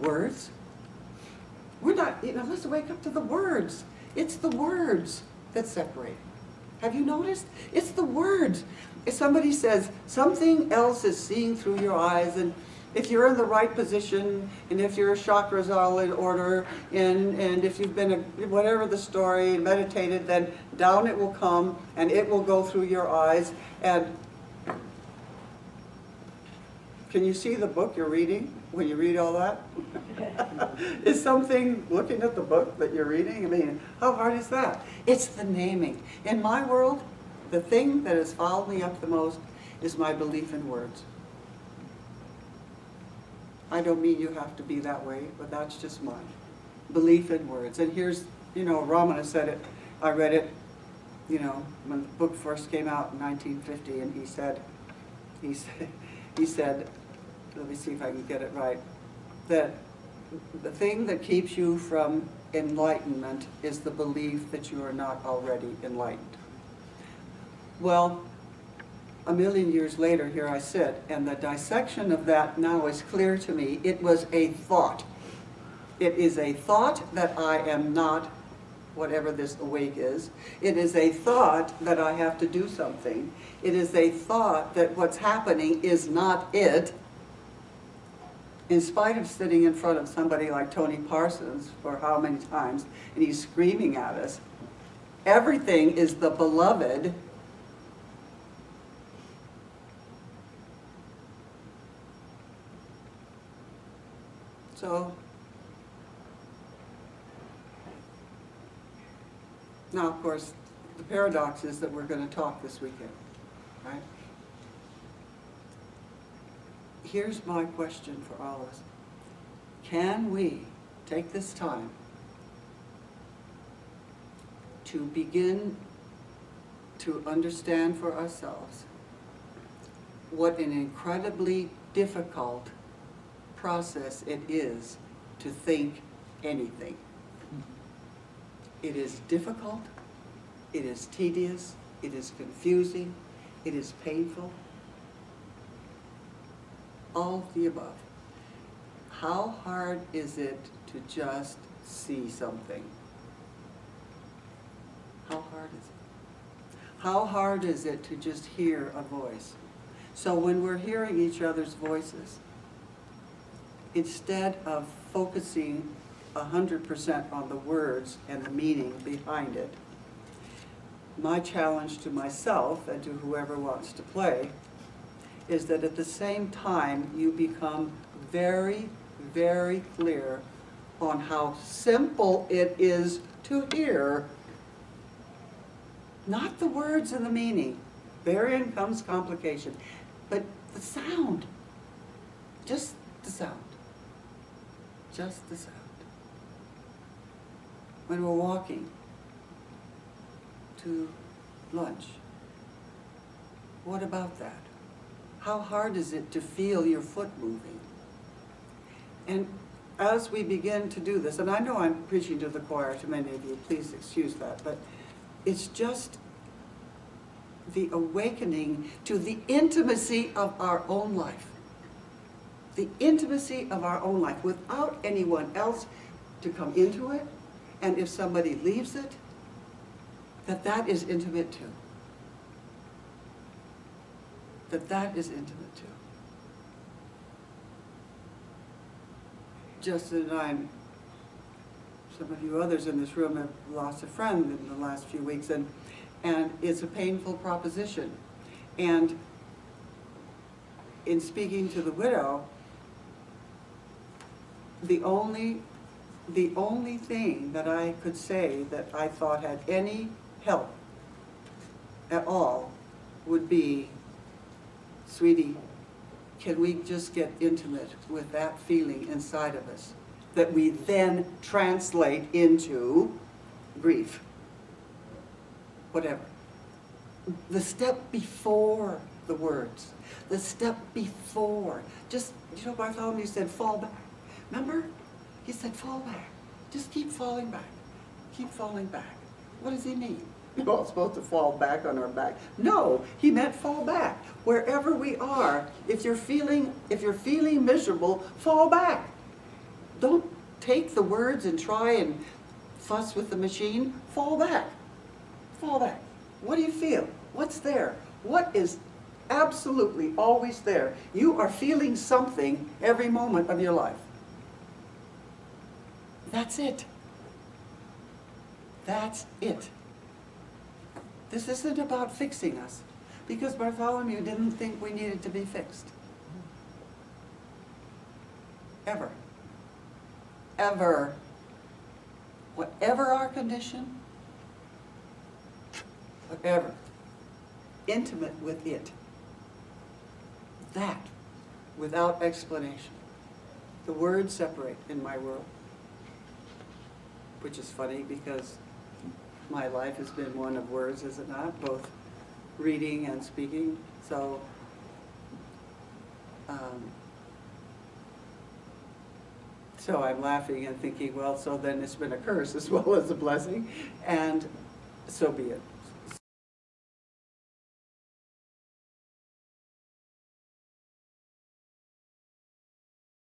words. We're not, let's wake up to the words. It's the words that separate. Have you noticed? It's the words. If somebody says something else is seeing through your eyes, and if you're in the right position, and if your chakras are all in order, and if you've been, whatever the story, meditated, then down it will come, and it will go through your eyes. And can you see the book you're reading when you read all that? Is something looking at the book that you're reading? I mean, how hard is that? It's the naming. In my world, the thing that has followed me up the most is my belief in words. I don't mean you have to be that way, but that's just mine. Belief in words. And here's, Ramana said it, I read it, when the book first came out in 1950, and he said, let me see if I can get it right, that the thing that keeps you from enlightenment is the belief that you are not already enlightened. Well, a million years later, here I sit, and the dissection of that now is clear to me. It was a thought. It is a thought that I am not whatever this awake is. It is a thought that I have to do something. It is a thought that what's happening is not it. In spite of sitting in front of somebody like Tony Parsons for how many times, and he's screaming at us, everything is the beloved. So, now of course, the paradox is that we're going to talk this weekend, right? Here's my question for all of us. Can we take this time to begin to understand for ourselves what an incredibly difficult process it is to think anything? It is difficult, it is tedious, it is confusing, it is painful. All of the above. How hard is it to just see something? How hard is it? How hard is it to just hear a voice? So when we're hearing each other's voices, instead of focusing 100% on the words and the meaning behind it, my challenge to myself and to whoever wants to play is that at the same time you become very, very clear on how simple it is to hear, not the words and the meaning. Therein comes complication, but the sound, just the sound, just the sound. When we're walking to lunch, what about that? How hard is it to feel your foot moving? And as we begin to do this, and I know I'm preaching to the choir to many of you, please excuse that, but it's just the awakening to the intimacy of our own life. The intimacy of our own life without anyone else to come into it, and if somebody leaves it, that is intimate too. That is intimate too. Justin and I, some of you others in this room have lost a friend in the last few weeks, and it's a painful proposition. And in speaking to the widow, the only thing that I could say that I thought had any help at all would be, sweetie, can we just get intimate with that feeling inside of us that we then translate into grief? Whatever. The step before the words. The step before. Just, Bartholomew said, fall back. Remember? He said, fall back. Just keep falling back. Keep falling back. What does he mean? We're all supposed to fall back on our back. No, he meant fall back. Wherever we are, if you're feeling miserable, fall back. don't take the words and try and fuss with the machine. Fall back. Fall back. What do you feel? What's there? What is absolutely always there? You are feeling something every moment of your life. That's it. That's it. This isn't about fixing us, because Bartholomew didn't think we needed to be fixed. Ever. Ever. Whatever our condition, whatever, intimate with it. That, without explanation. The words separate in my world, which is funny because my life has been one of words, is it not? Both reading and speaking. So, so I'm laughing and thinking, well, so then it's been a curse as well as a blessing, and so be it.